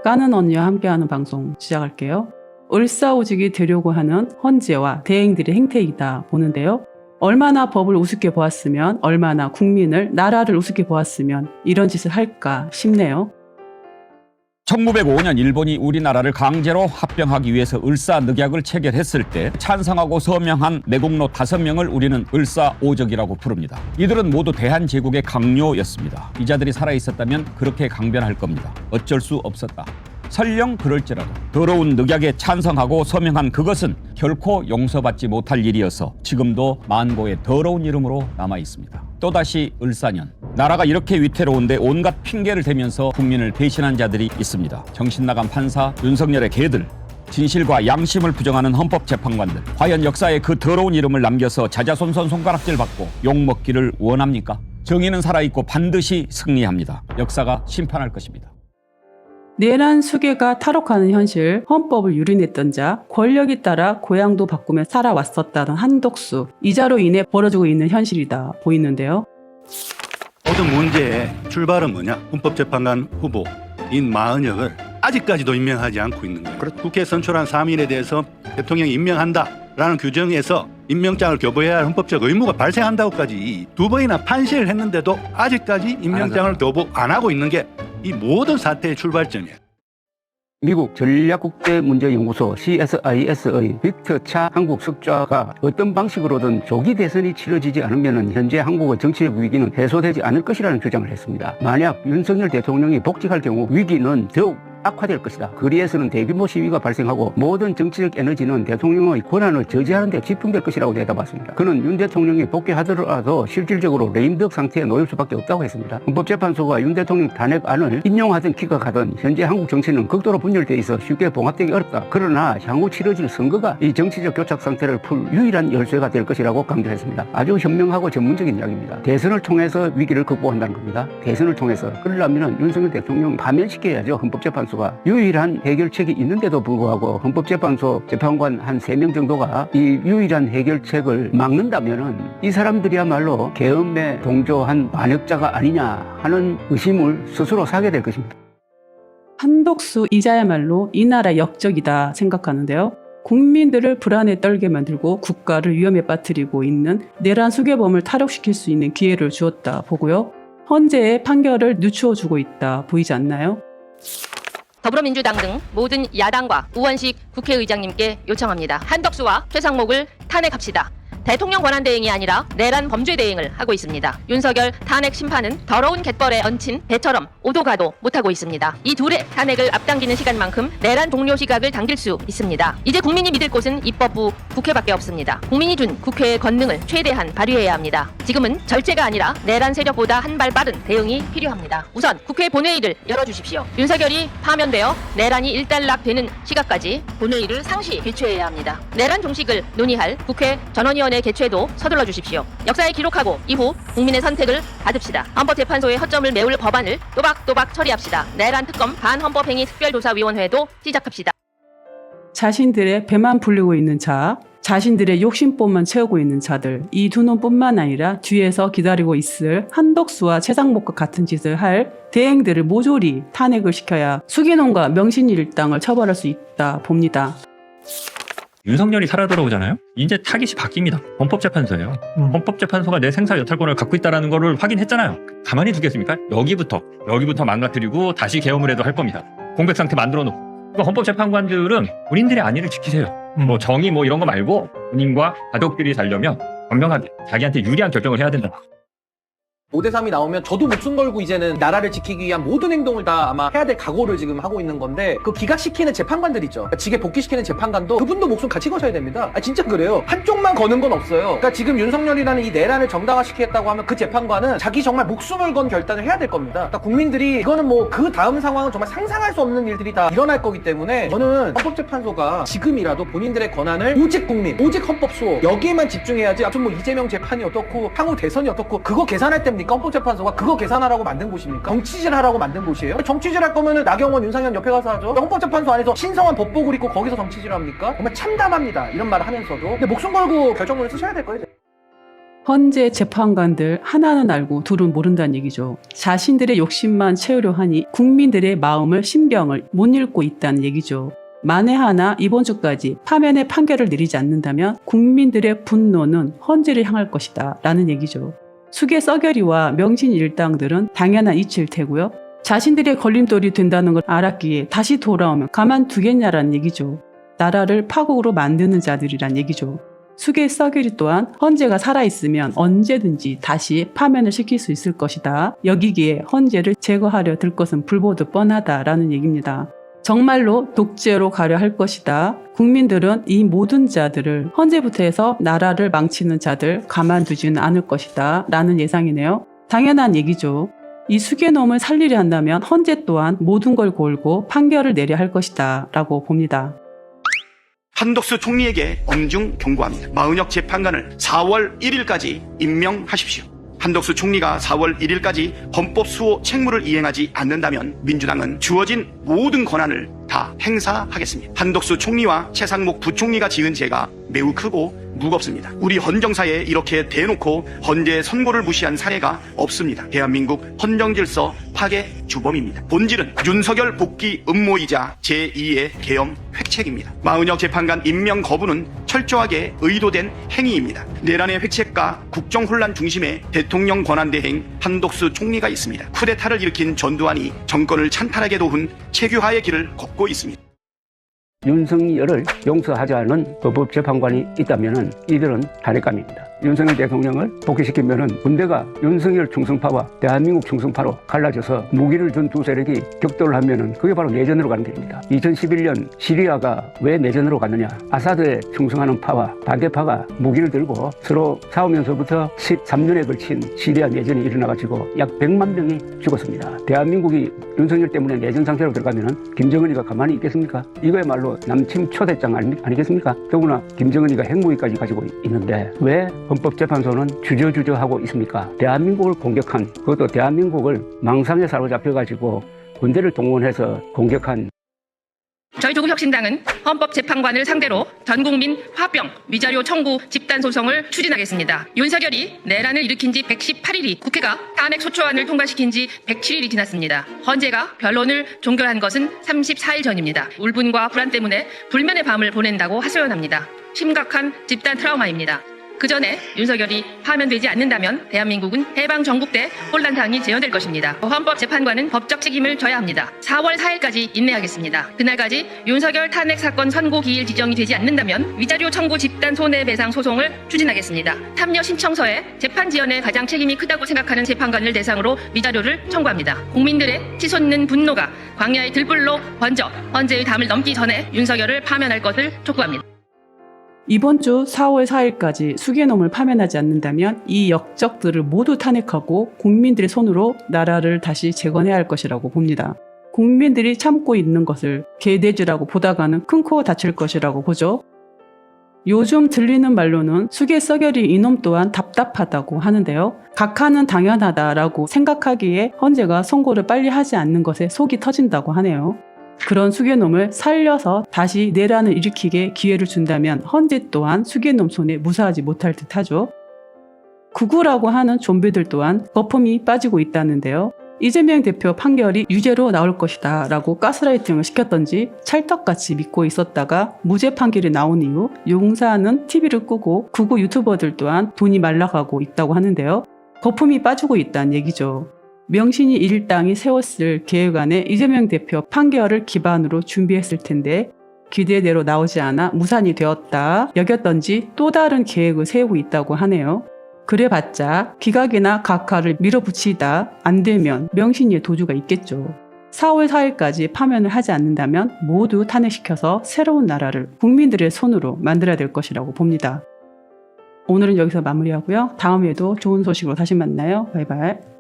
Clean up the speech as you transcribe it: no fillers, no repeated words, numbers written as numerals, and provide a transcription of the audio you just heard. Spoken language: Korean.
까는 언니와 함께하는 방송 시작할게요. 을사오직이 되려고 하는 헌재와 대행들의 행태이다 보는데요. 얼마나 법을 우습게 보았으면, 얼마나 국민을, 나라를 우습게 보았으면 이런 짓을 할까 싶네요. 1905년 일본이 우리나라를 강제로 합병하기 위해서 을사늑약을 체결했을 때 찬성하고 서명한 내국노 5명을 우리는 을사오적이라고 부릅니다. 이들은 모두 대한제국의 강요였습니다. 이자들이 살아있었다면 그렇게 강변할 겁니다. 어쩔 수 없었다. 설령 그럴지라도 더러운 늑약에 찬성하고 서명한 그것은 결코 용서받지 못할 일이어서 지금도 만고의 더러운 이름으로 남아있습니다. 또다시 을사년. 나라가 이렇게 위태로운데 온갖 핑계를 대면서 국민을 배신한 자들이 있습니다. 정신나간 판사, 윤석열의 개들, 진실과 양심을 부정하는 헌법재판관들. 과연 역사에 그 더러운 이름을 남겨서 자자손손 손가락질 받고 욕먹기를 원합니까? 정의는 살아있고 반드시 승리합니다. 역사가 심판할 것입니다. 내란 수괴가 탈옥하는 현실, 헌법을 유린했던 자, 권력에 따라 고향도 바꾸며 살아왔었다는 한덕수, 이자로 인해 벌어지고 있는 현실이다 보이는데요. 모든 문제의 출발은 뭐냐? 헌법재판관 후보 인마은혁을 아직까지도 임명하지 않고 있는 거예요. 국회 선출한 3인에 대해서 대통령이 임명한다라는 규정에서 임명장을 교부해야 할 헌법적 의무가 발생한다고까지 2번이나 판시를 했는데도 아직까지 임명장을 교부 안 하고 있는 게 이 모든 사태의 출발점이에요. 미국 전략국제문제연구소 CSIS의 빅터 차 한국 석좌가 어떤 방식으로든 조기 대선이 치러지지 않으면 현재 한국의 정치적 위기는 해소되지 않을 것이라는 주장을 했습니다. 만약 윤석열 대통령이 복직할 경우 위기는 더욱 악화될 것이다. 거리에서는 대규모 시위가 발생하고 모든 정치적 에너지는 대통령의 권한을 저지하는 데 집중될 것이라고 내다봤습니다. 그는 윤 대통령이 복귀하더라도 실질적으로 레임덕 상태에 놓일 수밖에 없다고 했습니다. 헌법재판소가 윤 대통령 탄핵안을 인용하든 기각하든 현재 한국 정치는 극도로 분열돼 있어 쉽게 봉합되기 어렵다. 그러나 향후 치러질 선거가 이 정치적 교착 상태를 풀 유일한 열쇠가 될 것이라고 강조했습니다. 아주 현명하고 전문적인 이야기입니다. 대선을 통해서 위기를 극복한다는 겁니다. 대선을 통해서. 그러려면 윤석열 대통령 파면시켜야죠. 헌법재판소 유일한 해결책이 있는데도 불구하고 헌법재판소 재판관 한 3명 정도가 이 유일한 해결책을 막는다면은 이 사람들이야말로 계엄에 동조한 반역자가 아니냐 하는 의심을 스스로 사게 될 것입니다. 한덕수 이자야말로 이 나라의 역적이다 생각하는데요. 국민들을 불안에 떨게 만들고 국가를 위험에 빠뜨리고 있는 내란 수괴범을 탈옥시킬 수 있는 기회를 주었다 보고요. 헌재의 판결을 늦추어주고 있다 보이지 않나요? 더불어민주당 등 모든 야당과 우원식 국회의장님께 요청합니다. 한덕수와 최상목을 탄핵합시다. 대통령 권한 대행이 아니라 내란 범죄 대행을 하고 있습니다. 윤석열 탄핵 심판은 더러운 갯벌에 얹힌 배처럼 오도 가도 못하고 있습니다. 이 둘의 탄핵을 앞당기는 시간만큼 내란 종료 시각을 당길 수 있습니다. 이제 국민이 믿을 곳은 입법부 국회밖에 없습니다. 국민이 준 국회의 권능을 최대한 발휘해야 합니다. 지금은 절제가 아니라 내란 세력보다 한 발 빠른 대응이 필요합니다. 우선 국회 본회의를 열어주십시오. 윤석열이 파면되어 내란이 일단락되는 시각까지 본회의를 상시 개최해야 합니다. 내란 종식을 논의할 국회 전원위원회 개최도 서둘러 주십시오. 역사에 기록하고 이후 국민의 선택을 받읍시다. 헌법재판소의 허점을 메울 법안을 또박또박 처리합시다. 내란 특검 반헌법행위 특별조사위원회도 시작합시다. 자신들의 배만 불리고 있는 자, 자신들의 욕심법만 채우고 있는 자들, 이 두 놈뿐만 아니라 뒤에서 기다리고 있을 한덕수와 최상목과 같은 짓을 할 대행들을 모조리 탄핵을 시켜야 수기농과 명신일당을 처벌할 수 있다 봅니다. 윤석열이 살아 돌아오잖아요. 이제 타깃이 바뀝니다. 헌법재판소예요. 헌법재판소가 내 생사 여탈권을 갖고 있다는 거를 확인했잖아요. 가만히 두겠습니까? 여기부터 망가뜨리고 다시 계엄을 해도 할 겁니다. 공백 상태 만들어 놓고. 그러니까 헌법재판관들은 본인들의 안위를 지키세요. 뭐 정의 이런 거 말고 본인과 가족들이 살려면 분명하게 자기한테 유리한 결정을 해야 된다. 5대3이 나오면 저도 목숨 걸고 이제는 나라를 지키기 위한 모든 행동을 다 아마 해야 될 각오를 지금 하고 있는 건데, 그 기각시키는 재판관들 있죠. 그러니까 직에 복귀시키는 재판관도 그분도 목숨 같이 거셔야 됩니다. 진짜 그래요. 한쪽만 거는 건 없어요. 그러니까 지금 윤석열이라는 이 내란을 정당화시키겠다고 하면 그 재판관은 자기 정말 목숨을 건 결단을 해야 될 겁니다. 그러니까 국민들이 이거는 그 다음 상황은 정말 상상할 수 없는 일들이 다 일어날 거기 때문에 저는 헌법재판소가 지금이라도 본인들의 권한을 오직 국민, 오직 헌법수호 여기에만 집중해야지. 앞으로 이재명 재판이 어떻고 향후 대선이 어떻고 그거 계산할 때입니까? 헌법재판소가 그거 계산하라고 만든 곳입니까? 정치질하라고 만든 곳이에요? 정치질할 거면은 나경원, 윤상현 옆에 가서 하죠. 헌법재판소 안에서 신성한 법복을 입고 거기서 정치질합니까? 정말 참담합니다. 이런 말을 하면서도. 근데 목숨 걸고 결정문을 쓰셔야 될 거예요. 헌재 재판관들 하나는 알고 둘은 모른다는 얘기죠. 자신들의 욕심만 채우려 하니 국민들의 마음을 심경을 못 읽고 있다는 얘기죠. 만에 하나 이번 주까지 파면의 판결을 내리지 않는다면 국민들의 분노는 헌재를 향할 것이다 라는 얘기죠. 수계 썩여리와 명신 일당들은 당연한 이치일 테고요. 자신들의 걸림돌이 된다는 걸 알았기에 다시 돌아오면 가만두겠냐라는 얘기죠. 나라를 파국으로 만드는 자들이란 얘기죠. 수계 썩여리 또한 헌재가 살아있으면 언제든지 다시 파면을 시킬 수 있을 것이다. 여기기에 헌재를 제거하려 들 것은 불보듯 뻔하다라는 얘기입니다. 정말로 독재로 가려 할 것이다. 국민들은 이 모든 자들을 헌재부터 해서 나라를 망치는 자들 가만두지는 않을 것이다 라는 예상이네요. 당연한 얘기죠. 이 수괴놈을 살리려 한다면 헌재 또한 모든 걸 골고 판결을 내려야 할 것이다 라고 봅니다. 한덕수 총리에게 엄중 경고합니다. 마은혁 재판관을 4월 1일까지 임명하십시오. 한덕수 총리가 4월 1일까지 헌법 수호 책무를 이행하지 않는다면 민주당은 주어진 모든 권한을 다 행사하겠습니다. 한덕수 총리와 최상목 부총리가 지은 죄가 매우 크고 무겁습니다. 우리 헌정사에 이렇게 대놓고 헌재 선고를 무시한 사례가 없습니다. 대한민국 헌정질서 파괴 주범입니다. 본질은 윤석열 복귀 음모이자 제2의 계엄 획책입니다. 마은혁 재판관 임명 거부는 철저하게 의도된 행위입니다. 내란의 획책과 국정혼란 중심에 대통령 권한대행 한덕수 총리가 있습니다. 쿠데타를 일으킨 전두환이 정권을 찬탈하게 도운 체규화의 길을 걷고 있습니다. 윤석열을 용서하지 않은 헌법재판관이 있다면 이들은 탄핵감입니다. 윤석열 대통령을 복귀시키면 군대가 윤석열 충성파와 대한민국 충성파로 갈라져서 무기를 준 두 세력이 격돌을 하면 그게 바로 내전으로 가는 길입니다. 2011년 시리아가 왜 내전으로 갔느냐. 아사드에 충성하는 파와 반대파가 무기를 들고 서로 싸우면서부터 13년에 걸친 시리아 내전이 일어나가지고 약 100만 명이 죽었습니다. 대한민국이 윤석열 때문에 내전 상태로 들어가면 김정은이가 가만히 있겠습니까? 이거야말로 남침 초대장 아니겠습니까? 더구나 김정은이가 핵무기까지 가지고 있는데 왜 헌법재판소는 주저하고 있습니까? 대한민국을 공격한, 그것도 대한민국을 망상에 사로잡혀가지고 군대를 동원해서 공격한 저희 조국혁신당은 헌법재판관을 상대로 전국민 화병, 위자료 청구 집단소송을 추진하겠습니다. 윤석열이 내란을 일으킨 지 118일이 국회가 탄핵소추안을 통과시킨 지 107일이 지났습니다. 헌재가 변론을 종결한 것은 34일 전입니다. 울분과 불안 때문에 불면의 밤을 보낸다고 하소연합니다. 심각한 집단 트라우마입니다. 그 전에 윤석열이 파면되지 않는다면 대한민국은 해방 전국 때 혼란상이 재현될 것입니다. 헌법재판관은 법적 책임을 져야 합니다. 4월 4일까지 인내하겠습니다. 그날까지 윤석열 탄핵 사건 선고 기일 지정이 되지 않는다면 위자료 청구 집단 손해배상 소송을 추진하겠습니다. 탐려 신청서에 재판 지연에 가장 책임이 크다고 생각하는 재판관을 대상으로 위자료를 청구합니다. 국민들의 치솟는 분노가 광야의 들불로 번져 헌재의 담을 넘기 전에 윤석열을 파면할 것을 촉구합니다. 이번 주 4월 4일까지 수괴놈을 파면하지 않는다면 이 역적들을 모두 탄핵하고 국민들의 손으로 나라를 다시 재건해야 할 것이라고 봅니다. 국민들이 참고 있는 것을 개돼지라고 보다가는 큰 코 다칠 것이라고 보죠. 요즘 들리는 말로는 수괴 썩여리 이놈 또한 답답하다고 하는데요. 각하는 당연하다라고 생각하기에 헌재가 선고를 빨리 하지 않는 것에 속이 터진다고 하네요. 그런 수괴놈을 살려서 다시 내란을 일으키게 기회를 준다면 헌재 또한 수괴놈 손에 무사하지 못할 듯하죠. 구구라고 하는 좀비들 또한 거품이 빠지고 있다는데요. 이재명 대표 판결이 유죄로 나올 것이다 라고 가스라이팅을 시켰던지 찰떡같이 믿고 있었다가 무죄 판결이 나온 이후 용사는 TV를 끄고 구구 유튜버들 또한 돈이 말라가고 있다고 하는데요. 거품이 빠지고 있다는 얘기죠. 명신이 일당이 세웠을 계획안에 이재명 대표 판결을 기반으로 준비했을 텐데 기대대로 나오지 않아 무산이 되었다 여겼던지 또 다른 계획을 세우고 있다고 하네요. 그래봤자 기각이나 각하를 밀어붙이다 안 되면 명신이의 도주가 있겠죠. 4월 4일까지 파면을 하지 않는다면 모두 탄핵시켜서 새로운 나라를 국민들의 손으로 만들어야 될 것이라고 봅니다. 오늘은 여기서 마무리하고요. 다음에도 좋은 소식으로 다시 만나요. 바이바이.